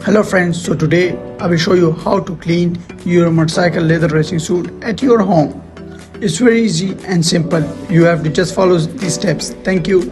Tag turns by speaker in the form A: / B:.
A: Hello friends, so today I will show you how to clean your motorcycle leather racing suit at your home. It's very easy and simple. You have to just follow these steps. Thank you.